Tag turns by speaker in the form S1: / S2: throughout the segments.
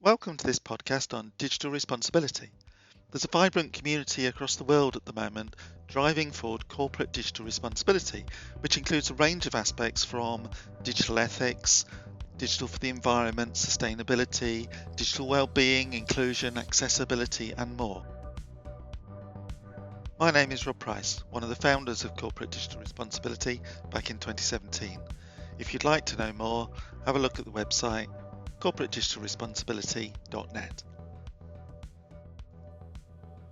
S1: Welcome to this podcast on digital responsibility. There's a vibrant community across the world at the moment driving forward corporate digital responsibility, which includes a range of aspects from digital ethics, digital for the environment, sustainability, digital well-being, inclusion, accessibility, and more. My name is Rob Price, one of the founders of Corporate Digital Responsibility back in 2017. If you'd like to know more, have a look at the website corporatedigitalresponsibility.net.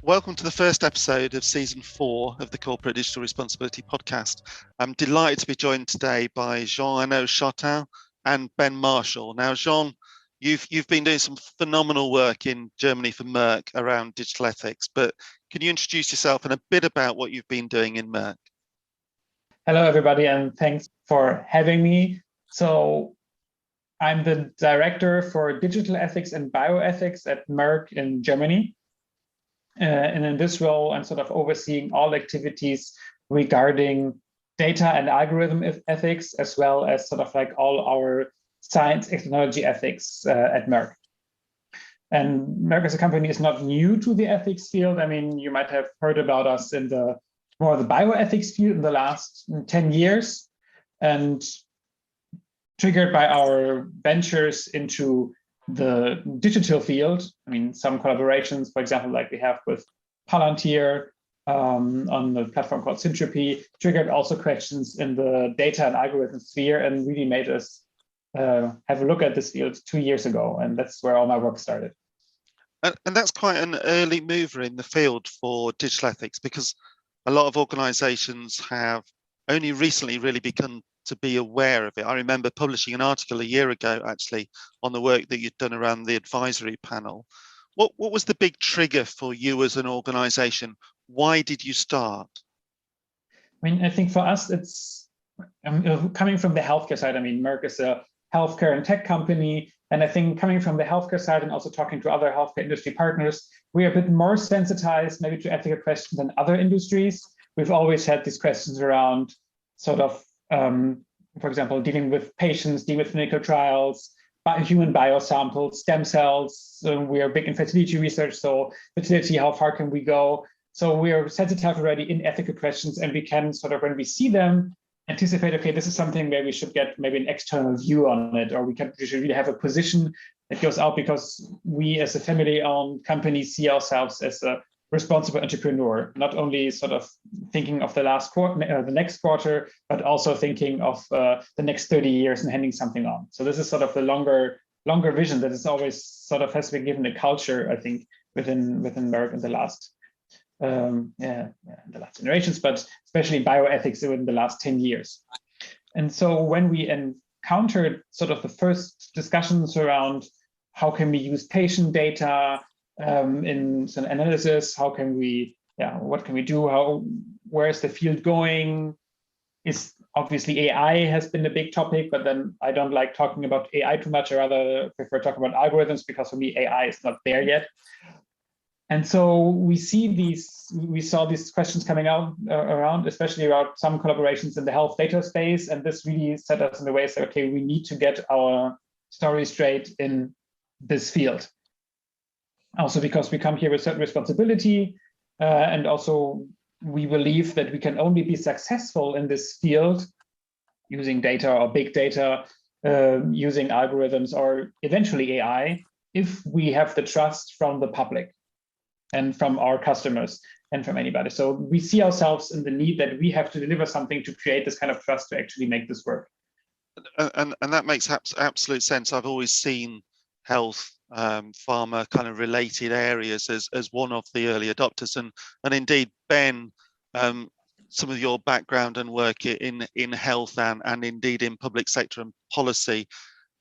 S1: Welcome to the first episode of Season 4 of the Corporate Digital Responsibility podcast. I'm delighted to be joined today by Enno Charton and Ben Marshall. Now, Jean, you've been doing some phenomenal work in Germany for Merck around digital ethics, but can you introduce yourself and a bit about what you've been doing in Merck?
S2: Hello, everybody, and thanks for having me. So I'm the director for digital ethics and bioethics at Merck in Germany. And in this role, I'm sort of overseeing all activities regarding data and algorithm ethics, as well as sort of like all our science technology ethics at Merck. And Merck as a company is not new to the ethics field. I mean, you might have heard about us in the bioethics field in the last 10 years. And triggered by our ventures into the digital field. I mean, some collaborations, for example, like we have with Palantir on the platform called Syntropy, triggered also questions in the data and algorithm sphere and really made us have a look at this field 2 years ago. And that's where all my work started.
S1: And that's quite an early mover in the field for digital ethics, because a lot of organizations have only recently really begun to be aware of it. I remember publishing an article a year ago, actually, on the work that you'd done around the advisory panel. What was the big trigger for you as an organization? Why did you start?
S2: I mean, I think for us, it's coming from the healthcare side. I mean, Merck is a healthcare and tech company. And I think coming from the healthcare side and also talking to other healthcare industry partners, we are a bit more sensitized maybe to ethical questions than other industries. We've always had these questions around sort of, for example, dealing with patients, dealing with clinical trials, human biosamples, stem cells. We are big in fertility research, so fertility, how far can we go? So we are sensitive already in ethical questions, and we can sort of, when we see them, anticipate, okay, this is something where we should get maybe an external view on it, or we should really have a position that goes out, because we as a family-owned company see ourselves as a responsible entrepreneur, not only sort of thinking of the last quarter, the next quarter, but also thinking of the next 30 years and handing something on. So this is sort of the longer vision that is always sort of has been given a culture, I think, within Merck in the last the last generations, but especially bioethics within the last 10 years. And so when we encountered sort of the first discussions around how can we use patient data in some analysis, how can we, what can we do? Where is the field going? Is obviously AI has been a big topic, but then I don't like talking about AI too much. I rather prefer talking about algorithms, because for me, AI is not there yet. And so we saw these questions coming out around, especially around some collaborations in the health data space. And this really set us in the way, so, okay, we need to get our story straight in this field. Also because we come here with certain responsibility, and also we believe that we can only be successful in this field using data or big data, using algorithms or eventually AI, if we have the trust from the public and from our customers and from anybody. So we see ourselves in the need that we have to deliver something to create this kind of trust to actually make this work.
S1: And that makes absolute sense. I've always seen health, pharma kind of related areas as one of the early adopters, and indeed, Ben, some of your background and work in health and indeed in public sector and policy.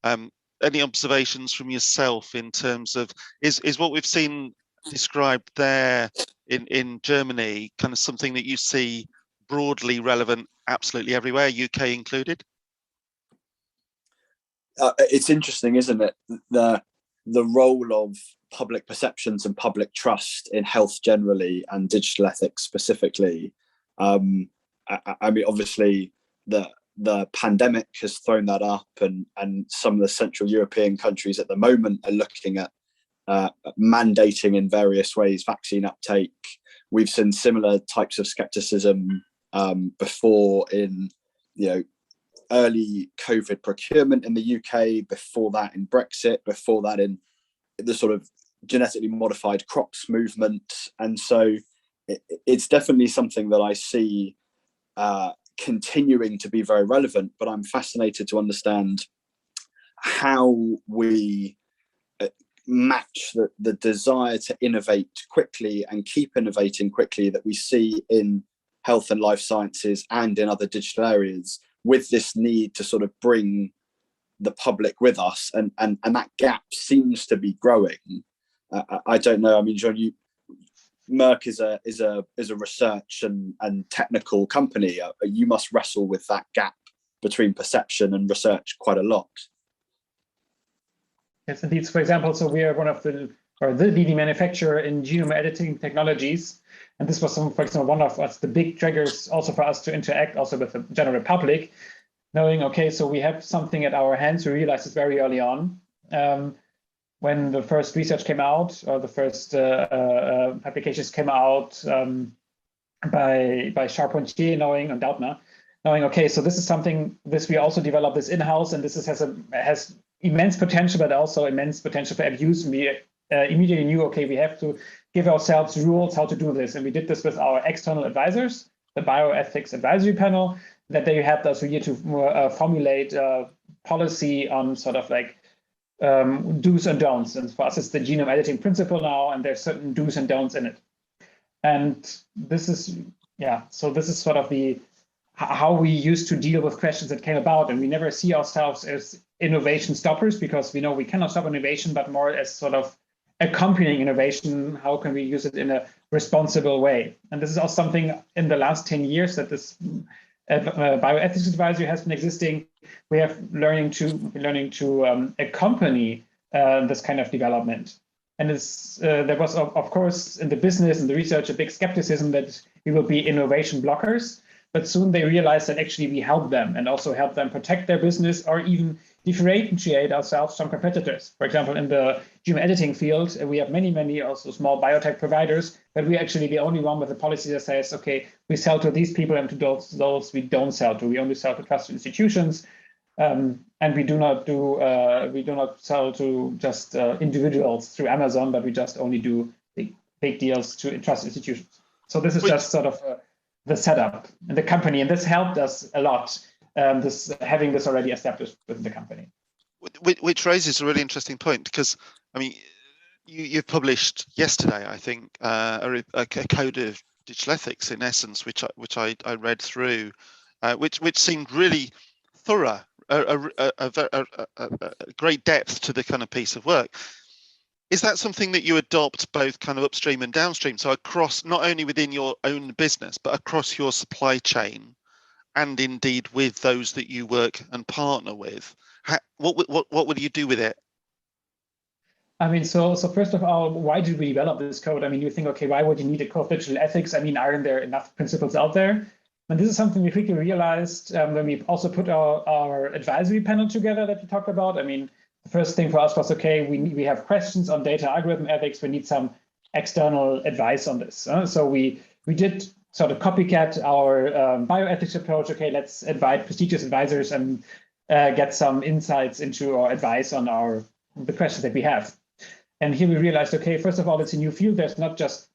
S1: Any observations from yourself in terms of is what we've seen described there in Germany kind of something that you see broadly relevant absolutely everywhere, UK included?
S3: It's interesting, isn't it? The role of public perceptions and public trust in health generally and digital ethics specifically. I mean, obviously, the pandemic has thrown that up, and some of the Central European countries at the moment are looking at mandating in various ways vaccine uptake. We've seen similar types of skepticism before in, early COVID procurement in the UK, before that in Brexit, before that in the sort of genetically modified crops movement. And so it's definitely something that I see continuing to be very relevant, but I'm fascinated to understand how we match the desire to innovate quickly and keep innovating quickly that we see in health and life sciences and in other digital areas, with this need to sort of bring the public with us, and that gap seems to be growing. I don't know. I mean, John, Merck is a research and technical company. You must wrestle with that gap between perception and research quite a lot.
S2: Yes, indeed. For example, so we are one of the leading manufacturer in genome editing technologies. And this was, for example, one of the big triggers also for us to interact also with the general public, knowing, okay, so we have something at our hands. We realized this very early on. When the first research came out, or the first publications came out by Charton, knowing, okay, so this is something, we also developed this in-house, and this has immense potential, but also immense potential for abuse. And we immediately knew, okay, we have to give ourselves rules how to do this. And we did this with our external advisors, the BioEthics Advisory Panel, that they helped us really to formulate policy on sort of like do's and don'ts. And for us, it's the genome editing principle now, and there's certain do's and don'ts in it. And this is, so this is sort of how we used to deal with questions that came about. And we never see ourselves as innovation stoppers, because we know we cannot stop innovation, but more as sort of accompanying innovation. How can we use it in a responsible way? And this is also something in the last 10 years that this bioethics advisory has been existing. We have learning to accompany this kind of development. And there was, of course, in the business and the research, a big skepticism that we will be innovation blockers. But soon they realized that actually we help them, and also help them protect their business, or even differentiate ourselves from competitors. For example, in the genome editing field, we have many also small biotech providers, but we're actually the only one with a policy that says, okay, we sell to these people, and to those we don't sell to. We only sell to trusted institutions, and we do not sell to just individuals through Amazon, but we just only do big deals to trusted institutions. So this is just sort of the setup in the company, and this helped us a lot. Having this already established within the company,
S1: which raises a really interesting point, because I mean, you published yesterday, I think, a code of digital ethics, in essence, which I read through, which seemed really thorough, a great depth to the kind of piece of work. Is that something that you adopt both kind of upstream and downstream? So across, not only within your own business, but across your supply chain, and indeed with those that you work and partner with? What will you do with it?
S2: I mean, so first of all, why did we develop this code? I mean, you think, okay, why would you need a code of digital ethics? I mean, aren't there enough principles out there? And this is something we quickly realized when we also put our advisory panel together that we talked about. I mean, the first thing for us was, okay, we have questions on data algorithm ethics. We need some external advice on this. So we did sort of copycat our bioethics approach. Okay, let's invite prestigious advisors and get some insights into our advice on the questions that we have. And here we realized, okay, first of all, it's a new field. There's not just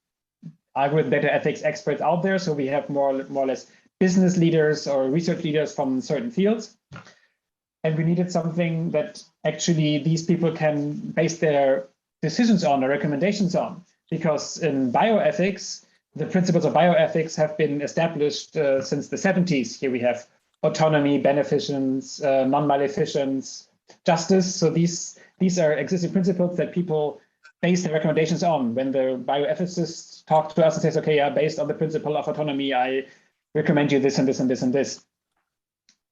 S2: algorithm data ethics experts out there. So we have more or less business leaders or research leaders from certain fields. And we needed something that actually these people can base their decisions on or recommendations on, because in bioethics, the principles of bioethics have been established since the 70s. Here we have autonomy, beneficence, non-maleficence, justice. So these are existing principles that people base their recommendations on. When the bioethicists talk to us and says, okay, yeah, based on the principle of autonomy, I recommend you this and this and this and this.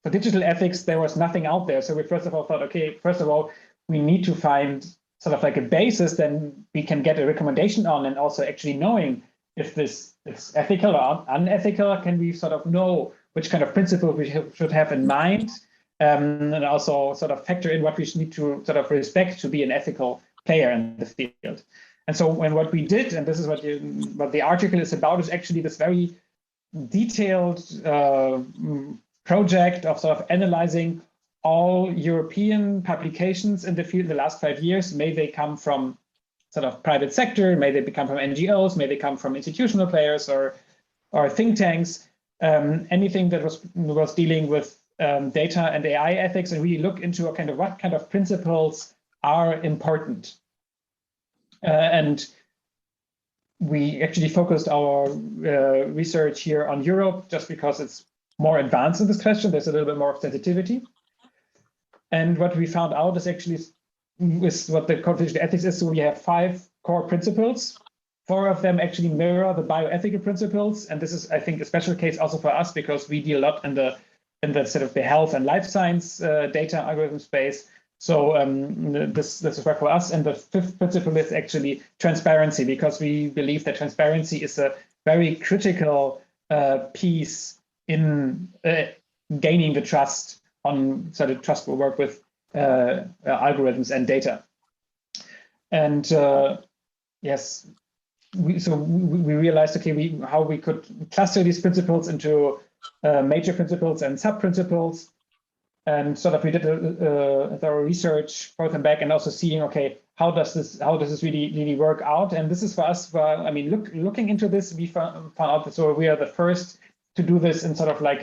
S2: For digital ethics, there was nothing out there. So we first of all thought, okay, first of all, we need to find sort of like a basis then we can get a recommendation on, and also actually knowing if this is ethical or unethical, can we sort of know which kind of principle we should have in mind, and also sort of factor in what we need to sort of respect to be an ethical player in the field. And so when what we did, and this is what the article is about, is actually this very detailed project of sort of analyzing all European publications in the field in the last 5 years. May they come from sort of private sector, may they come from NGOs, may they come from institutional players or think tanks, anything that was dealing with data and AI ethics, and really look into a kind of what kind of principles are important. And we actually focused our research here on Europe just because it's more advanced in this question. There's a little bit more sensitivity. And what we found out is actually with what the Code of Digital Ethics is, so we have 5 core principles. 4 of them actually mirror the bioethical principles. And this is, I think, a special case also for us because we deal a lot in the sort of the health and life science data algorithm space. So this is work for us. And the 5th principle is actually transparency, because we believe that transparency is a very critical piece in gaining the trust on sort of trust will work with algorithms and data. And yes, we realized, okay, how we could cluster these principles into major principles and sub-principles. And sort of we did a thorough research, both and back, and also seeing, okay, how does this really work out? And this is for us, I mean, looking into this, we found out that so we are the first to do this in sort of like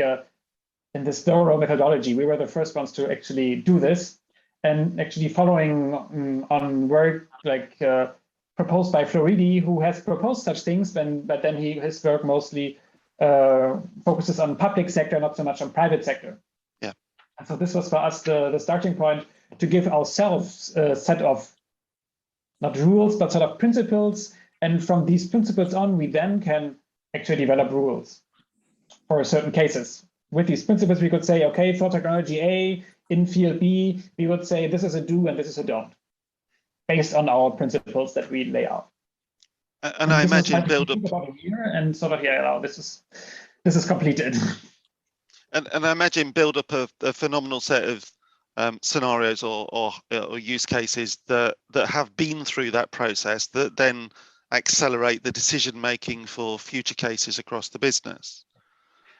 S2: in this thorough methodology. We were the first ones to actually do this, and actually following on work like proposed by Floridi, who has proposed such things, but then his work mostly focuses on public sector, not so much on private sector.
S1: Yeah.
S2: And so this was for us the starting point to give ourselves a set of not rules, but sort of principles. And from these principles on, we then can actually develop rules for certain cases. With these principles, we could say, okay, for technology A, in field B, we would say this is a do and this is a don't, based on our principles that we lay out.
S1: And I imagine build up
S2: about a year, and sort of this is completed.
S1: And I imagine build up a phenomenal set of scenarios or use cases that have been through that process that then accelerate the decision making for future cases across the business.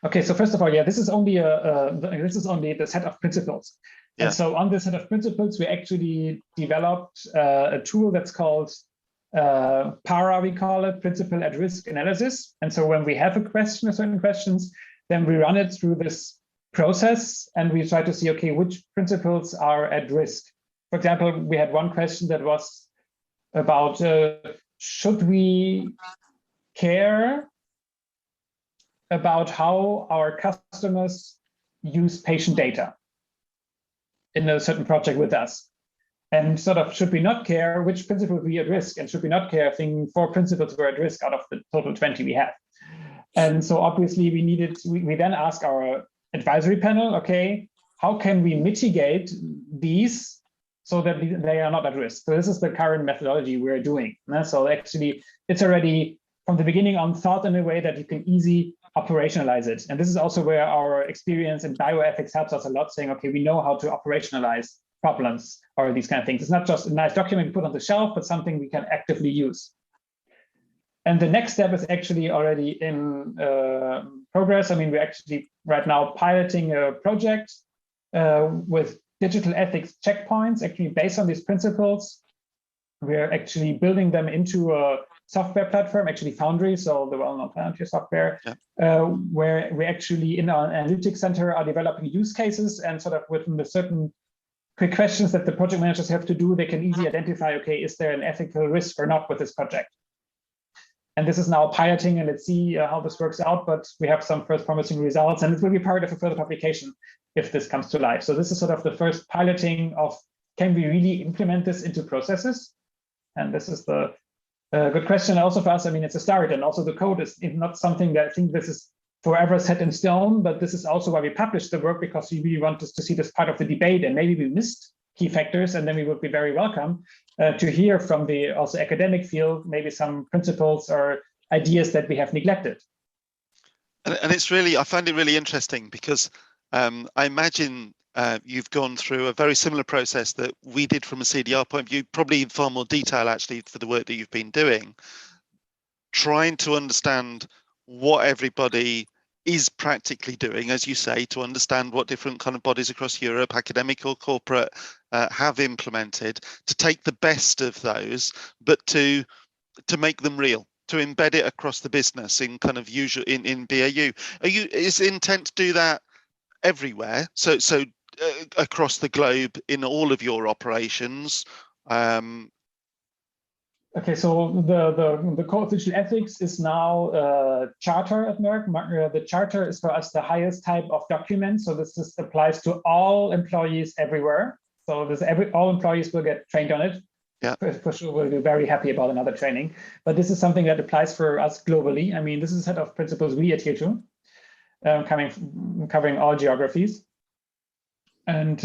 S2: Okay, so first of all, yeah, this is only the set of principles. Yeah. And so on this set of principles, we actually developed a tool that's called PARA, we call it, Principle at Risk Analysis. And so when we have a question or certain questions, then we run it through this process and we try to see, okay, which principles are at risk. For example, we had one question that was about should we care about how our customers use patient data in a certain project with us? And sort of, should we not care, which principle would be at risk? And should we not care, I think 4 principles were at risk out of the total 20 we have. And so obviously we then ask our advisory panel, okay, how can we mitigate these so that they are not at risk? So this is the current methodology we're doing. So actually it's already from the beginning on thought in a way that you can easily operationalize it. And this is also where our experience in bioethics helps us a lot, saying, okay, we know how to operationalize problems or these kind of things. It's not just a nice document put on the shelf, but something we can actively use. And the next step is actually already in progress. I mean, we're actually right now piloting a project with digital ethics checkpoints, actually based on these principles. We're actually building them into a software platform, actually Foundry, so the well-known Palantir software, where we actually in our analytics center are developing use cases, and sort of within the certain quick questions that the project managers have to do, they can easily identify, okay, is there an ethical risk or not with this project? And this is now piloting, and let's see how this works out, but we have some first promising results, and it will be part of a further publication if this comes to life. So this is sort of the first piloting of, can we really implement this into processes? And this is the good question also for us. I mean, it's a start, and also the code is not something that I think this is forever set in stone, but this is also why we published the work, because we really want us to see this part of the debate, and maybe we missed key factors, and then we would be very welcome to hear from the also academic field, maybe some principles or ideas that we have neglected.
S1: And it's really, I find it really interesting because I imagine you've gone through a very similar process that we did from a CDR point of view, probably in far more detail actually for the work that you've been doing, trying to understand what everybody is practically doing, as you say, to understand what different kind of bodies across Europe, academic or corporate, have implemented, to take the best of those, but to make them real, to embed it across the business in kind of usual in BAU. Is the intent to do that everywhere? So across the globe in all of your operations?
S2: Okay, so the Code of Digital Ethics is now Charter at Merck. The Charter is for us the highest type of document. So this applies to all employees everywhere. So all employees will get trained on it. Yeah, for sure, we'll be very happy about another training. But this is something that applies for us globally. I mean, this is a set of principles we adhere to, covering all geographies. And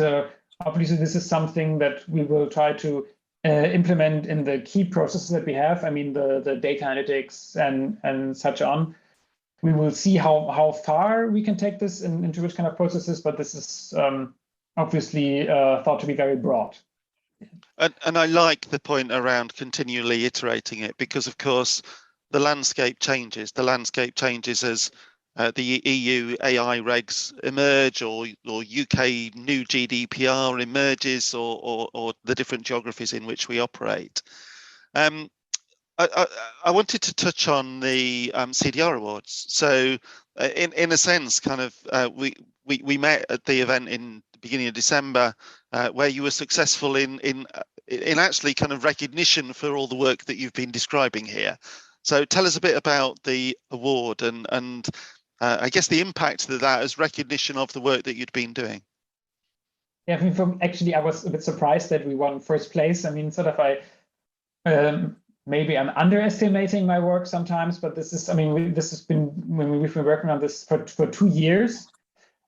S2: obviously, this is something that we will try to implement in the key processes that we have. I mean, the data analytics and such on. We will see how far we can take this into which kind of processes, but this is obviously thought to be very broad.
S1: And I like the point around continually iterating it, because of course the landscape changes. The landscape changes as the EU AI regs emerge, or UK new GDPR emerges, or the different geographies in which we operate. I wanted to touch on the CDR Awards. So in a sense, kind of we met at the event in the beginning of December, where you were successful in actually kind of recognition for all the work that you've been describing here. So tell us a bit about the award and I guess the impact that has recognition of the work that you'd been doing.
S2: Yeah, I mean, actually, I was a bit surprised that we won first place. I mean, sort of, maybe I'm underestimating my work sometimes, but this is, I mean, we've been working on this for 2 years,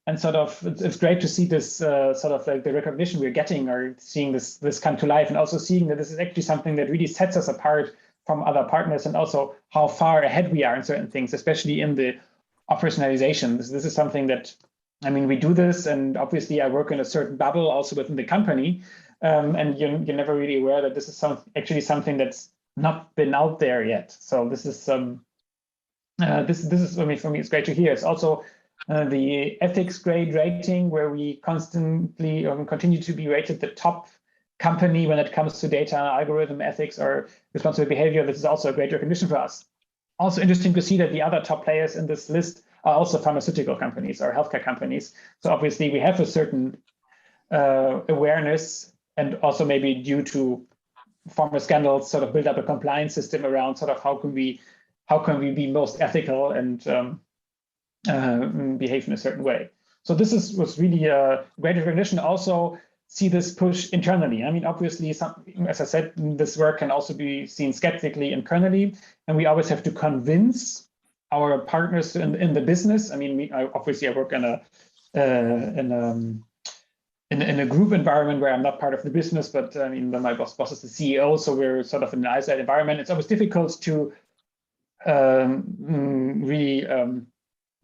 S2: and sort of, it's great to see this sort of like the recognition we're getting, or seeing this come to life, and also seeing that this is actually something that really sets us apart from other partners, and also how far ahead we are in certain things, especially in the operationalization. This is something that, I mean, we do this, and obviously I work in a certain bubble also within the company, and you're never really aware that this is actually something that's not been out there yet. So this is this is, I mean, for me it's great to hear. It's also the ethics grade rating, where we constantly continue to be rated the top company when it comes to data, algorithm ethics, or responsible behavior. This is also a great recognition for us. Also interesting to see that the other top players in this list are also pharmaceutical companies or healthcare companies. So obviously we have a certain awareness, and also maybe due to former scandals, sort of build up a compliance system around sort of how can we be most ethical and behave in a certain way. So this was really a great recognition. Also see this push internally. I mean, obviously, as I said, this work can also be seen skeptically internally, and we always have to convince our partners in the business. I mean, I work in a group environment where I'm not part of the business, but I mean, my boss is the CEO, so we're sort of in an isolated environment. It's always difficult to really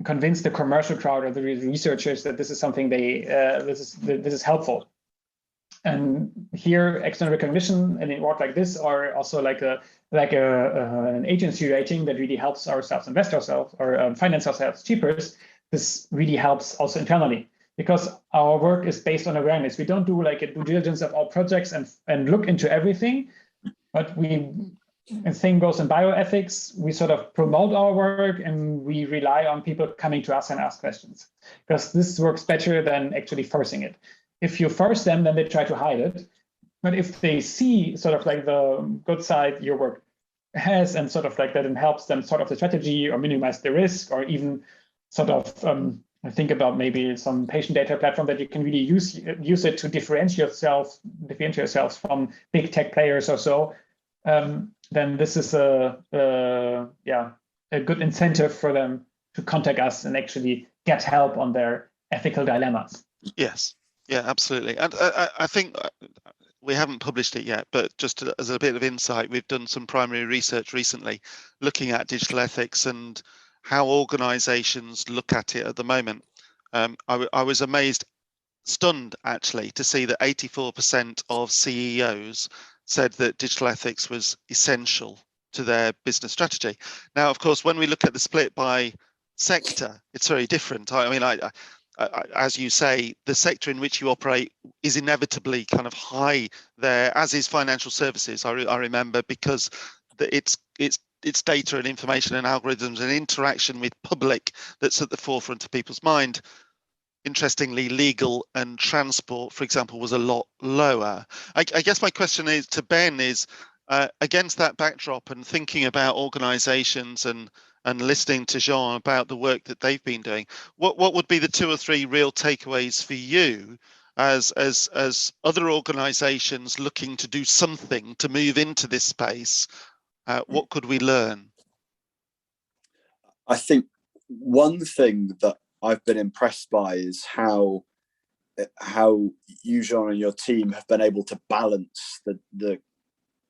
S2: convince the commercial crowd or the researchers that this is something this is helpful. And here, external recognition and an award like this, are also like an agency rating that really helps ourselves invest ourselves or finance ourselves cheaper. This really helps also internally, because our work is based on awareness. We don't do like a due diligence of all projects and look into everything, but the same goes in bioethics. We sort of promote our work, and we rely on people coming to us and ask questions, because this works better than actually forcing it. If you force them, then they try to hide it. But if they see sort of like the good side your work has, and sort of like that it helps them sort of the strategy or minimize the risk, or even sort of think about maybe some patient data platform that you can really use it to differentiate yourself from big tech players or so, then this is a good incentive for them to contact us and actually get help on their ethical dilemmas.
S1: Yes. Yeah, absolutely. And I think we haven't published it yet, but just as a bit of insight, we've done some primary research recently looking at digital ethics and how organizations look at it at the moment. I was amazed stunned actually to see that 84% of CEOs said that digital ethics was essential to their business strategy. Now, of course, when we look at the split by sector, it's very different. I mean, as you say, the sector in which you operate is inevitably kind of high there, as is financial services. I remember, because it's data and information and algorithms and interaction with public that's at the forefront of people's mind. Interestingly, legal and transport, for example, was a lot lower. I guess my question is to Ben is, against that backdrop and thinking about organisations and listening to Jean about the work that they've been doing, what would be the 2 or 3 real takeaways for you as other organisations looking to do something to move into this space? What could we learn?
S3: I think one thing that I've been impressed by is how you, Jean, and your team have been able to balance the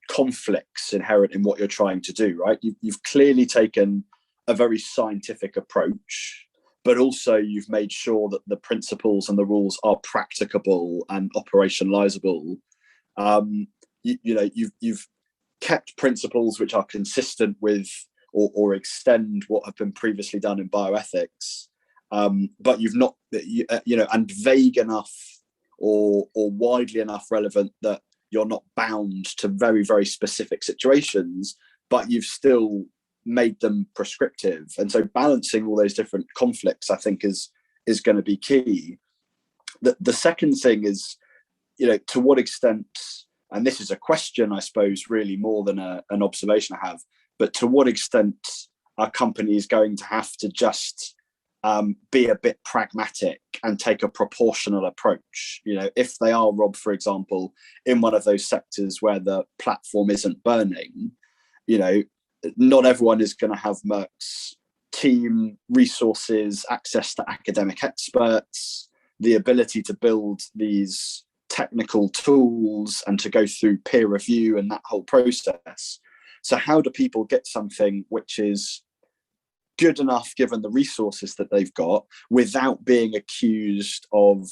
S3: conflicts inherent in what you're trying to do, right? You've clearly taken a very scientific approach, but also you've made sure that the principles and the rules are practicable and operationalizable. You've kept principles which are consistent with or extend what have been previously done in bioethics, but you've not, and vague enough or widely enough relevant that you're not bound to very, very specific situations, but you've still made them prescriptive. And so balancing all those different conflicts, I think, is going to be key. The second thing is, to what extent, and this is a question, I suppose, really more than an observation I have, but to what extent are companies going to have to just be a bit pragmatic and take a proportional approach? If they are, Rob, for example, in one of those sectors where the platform isn't burning, not everyone is going to have Merck's team, resources, access to academic experts, the ability to build these technical tools and to go through peer review and that whole process. So how do people get something which is good enough given the resources that they've got without being accused of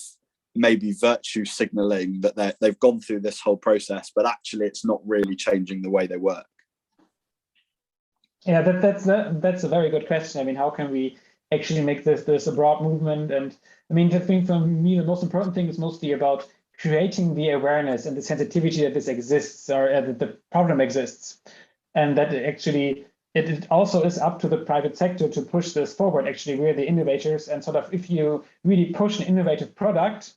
S3: maybe virtue signaling that they've gone through this whole process, but actually it's not really changing the way they work?
S2: Yeah, that's a very good question. I mean, how can we actually make this a broad movement? And I mean, I think for me, the most important thing is mostly about creating the awareness and the sensitivity that this exists, or that the problem exists. And that actually, it also is up to the private sector to push this forward. Actually, we're the innovators, and sort of if you really push an innovative product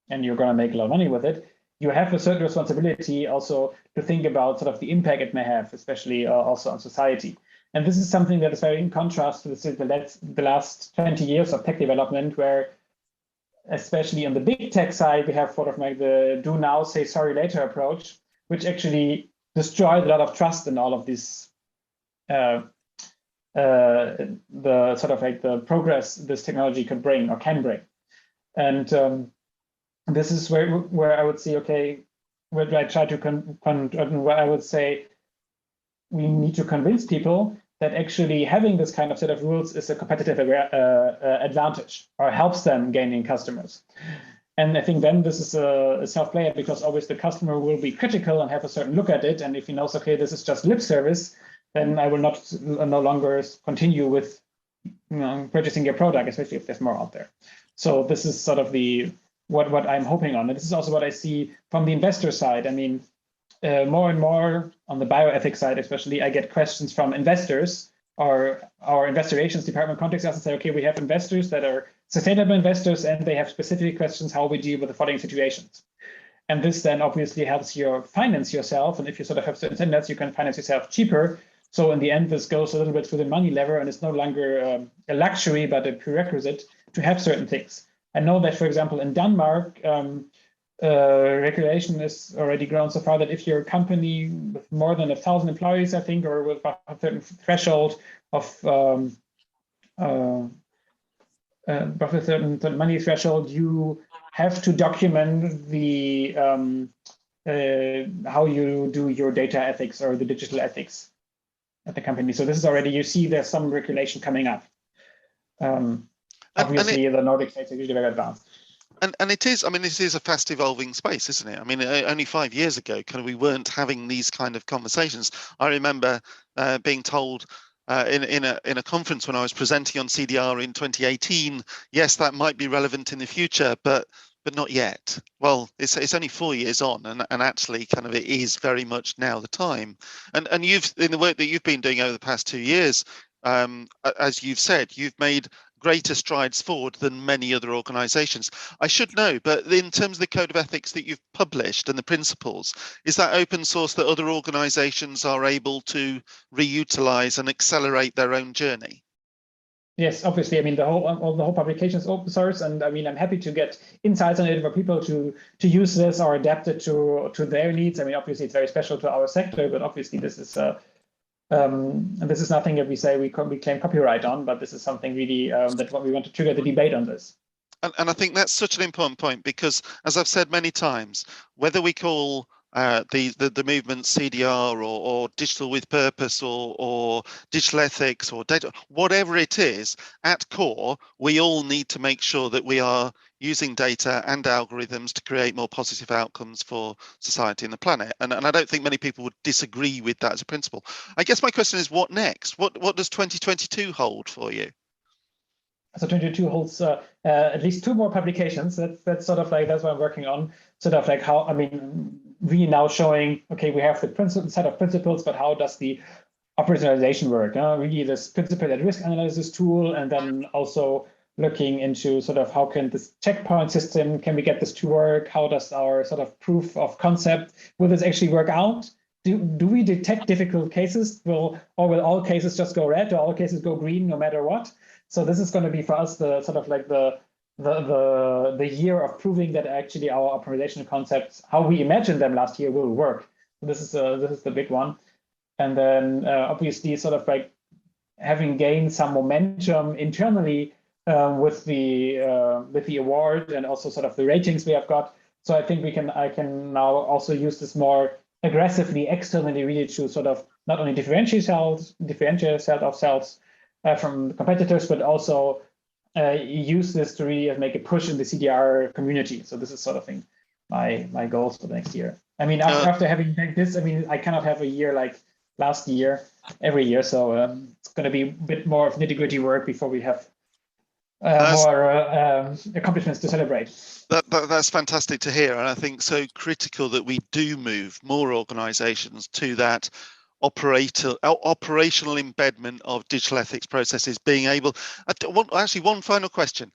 S2: and you're going to make a lot of money with it, you have a certain responsibility also to think about sort of the impact it may have, especially also on society. And this is something that is very in contrast to the last 20 years of tech development, where especially on the big tech side, we have sort of like the do now, say sorry later approach, which actually destroyed a lot of trust in all of this, the sort of like the progress this technology could bring or can bring. And this is where I would say, okay, where I try to where I would say we need to convince people that actually having this kind of set of rules is a competitive advantage, or helps them gaining customers. And I think then this is a self-player, because always the customer will be critical and have a certain look at it. And if he knows, okay, this is just lip service, then I will no longer continue with purchasing your product, especially if there's more out there. So this is sort of what I'm hoping on. And this is also what I see from the investor side. I mean, more and more on the bioethics side, especially, I get questions from investors, or our investor relations department contacts us and say, okay, we have investors that are sustainable investors, and they have specific questions how we deal with the following situations. And this then obviously helps you finance yourself. And if you sort of have certain standards, you can finance yourself cheaper. So in the end, this goes a little bit through the money lever, and it's no longer a luxury, but a prerequisite to have certain things. I know that, for example, in Denmark, regulation is already grown so far that if you're a company with more than 1,000 employees, I think, or with a certain threshold of above a certain money threshold, you have to document the how you do your data ethics or the digital ethics at the company. So this is already, you see, there's some regulation coming up. Obviously, the Nordic states are usually very advanced.
S1: And it is, I mean, this is a fast evolving space, isn't it? I mean, only 5 years ago, kind of, we weren't having these kind of conversations. I remember being told in a conference when I was presenting on CDR in 2018, yes, that might be relevant in the future, but not yet. Well, it's only 4 years on, and actually, kind of, it is very much now the time. And you've, in the work that you've been doing over the past 2 years, as you've said, you've made greater strides forward than many other organizations. I should know, but in terms of the code of ethics that you've published and the principles, is that open source that other organizations are able to reutilize and accelerate their own journey?
S2: Yes, obviously. I mean, the whole publication is open source, and I mean, I'm happy to get insights on it for people to use this or adapt it to their needs. I mean, obviously, it's very special to our sector, but obviously, this is nothing that we say we claim copyright on, but this is something really that what we want to trigger the debate on this.
S1: And I think that's such an important point, because, as I've said many times, whether we call the movement CDR or digital with purpose or digital ethics or data, whatever it is, at core, we all need to make sure that we are using data and algorithms to create more positive outcomes for society and the planet. And I don't think many people would disagree with that as a principle. I guess my question is, what next? What does 2022 hold for you?
S2: So 2022 holds at least 2 more publications. That's sort of like, that's what I'm working on. Sort of like how, I mean, really now showing, okay, we have the set of principles, but how does the operationalization work? Really this principle at risk analysis tool, and then also looking into sort of how can this checkpoint system, can we get this to work? How does our sort of proof of concept, will this actually work out? Do we detect difficult cases? Will all cases just go red, or all cases go green no matter what? So this is going to be for us the sort of like the year of proving that actually our optimization concepts, how we imagined them last year, will work. So this is the big one. And then obviously sort of like having gained some momentum internally with the award and also sort of the ratings we have got. So I think I can now also use this more aggressively externally, really, to sort of not only differentiate ourselves from competitors, but also use this to really make a push in the CDR community. So this is sort of thing my goals for the next year. I mean, after having this, I mean, I cannot have a year like last year every year. So it's going to be a bit more of nitty-gritty work before we have more accomplishments to celebrate.
S1: That's fantastic to hear, and I think so critical that we do move more organisations to that operational embedment of digital ethics processes, being able. Actually, one final question: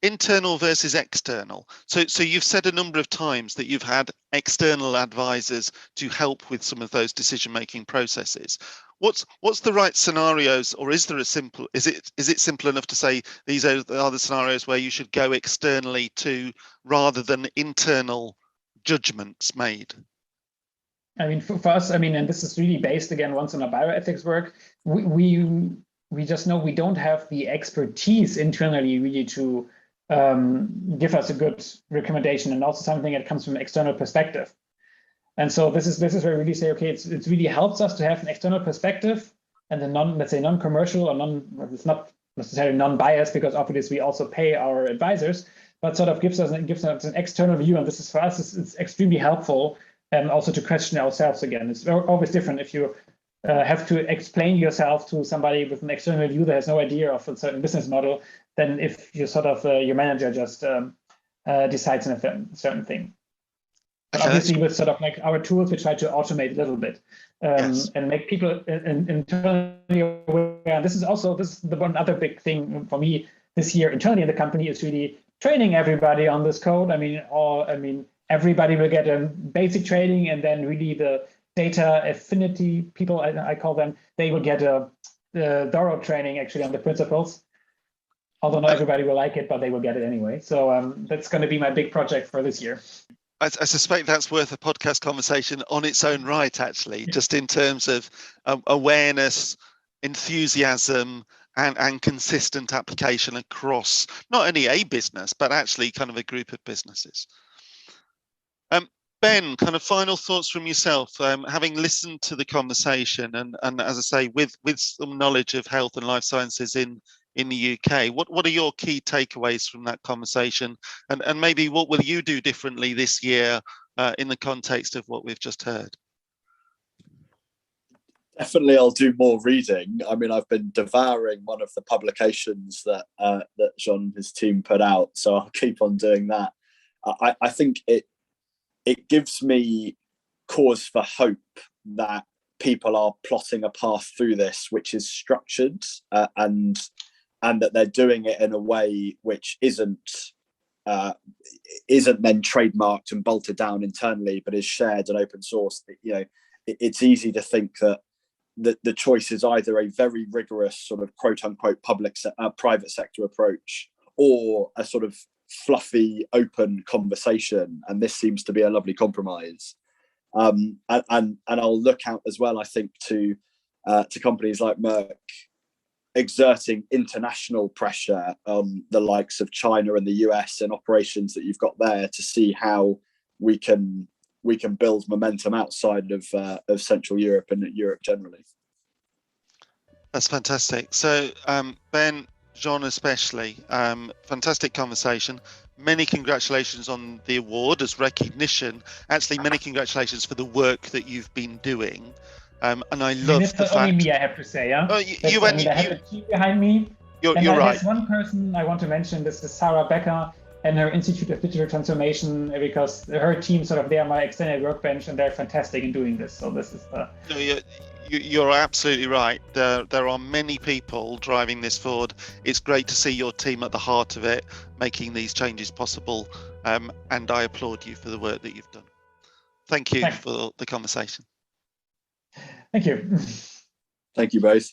S1: internal versus external. So you've said a number of times that you've had external advisors to help with some of those decision-making processes. What's the right scenarios, or is it simple enough to say these are the scenarios where you should go externally to rather than internal judgments made?
S2: I mean, for us, I mean, and this is really based again once on our bioethics work, we just know we don't have the expertise internally really to give us a good recommendation, and also something that comes from an external perspective. And so this is where we really say, okay, it really helps us to have an external perspective and a non-commercial or it's not necessarily non-biased, because obviously we also pay our advisors, but sort of gives us an external view. And this is, for us, it's extremely helpful, and also to question ourselves again. It's always different if you have to explain yourself to somebody with an external view that has no idea of a certain business model, than if you sort of your manager just decides on a certain thing. But obviously, with sort of like our tools, we try to automate a little bit and make people internally aware. And this is the one other big thing for me this year internally in the company, is really training everybody on this code. I mean, everybody will get a basic training, and then really the data affinity people, I call them, they will get a thorough training actually on the principles. Although not everybody will like it, but they will get it anyway. So that's going to be my big project for this year.
S1: I suspect that's worth a podcast conversation on its own right, actually, just in terms of awareness, enthusiasm, and consistent application across not only a business, but actually kind of a group of businesses. Ben, kind of final thoughts from yourself, having listened to the conversation and as I say, with some knowledge of health and life sciences in in the UK. What are your key takeaways from that conversation? And maybe what will you do differently this year in the context of what we've just heard?
S3: Definitely, I'll do more reading. I mean, I've been devouring one of the publications that that Jean and his team put out, so I'll keep on doing that. I think it gives me cause for hope that people are plotting a path through this which is structured, and that they're doing it in a way which isn't then trademarked and bolted down internally, but is shared and open source. You know, it's easy to think that the choice is either a very rigorous sort of quote unquote private sector approach, or a sort of fluffy open conversation, and this seems to be a lovely compromise. And I'll look out as well, I think, to companies like Merck exerting international pressure on the likes of China and the US and operations that you've got there, to see how we can build momentum outside of Central Europe and Europe generally.
S1: That's fantastic. So Ben, Jean especially, fantastic conversation. Many congratulations on the award as recognition. Actually, many congratulations for the work that you've been doing. And I love the fact.
S2: Only me, I have to say. Yeah.
S1: Oh,
S2: I have a team behind me.
S1: You're right.
S2: There's one person I want to mention. This is Sarah Becker and her Institute of Digital Transformation, because her team they are my extended workbench, and they're fantastic in doing this. So this is
S1: You're absolutely right. There are many people driving this forward. It's great to see your team at the heart of it, making these changes possible. And I applaud you for the work that you've done. Thank you for the conversation.
S2: Thank you.
S3: Thank you both.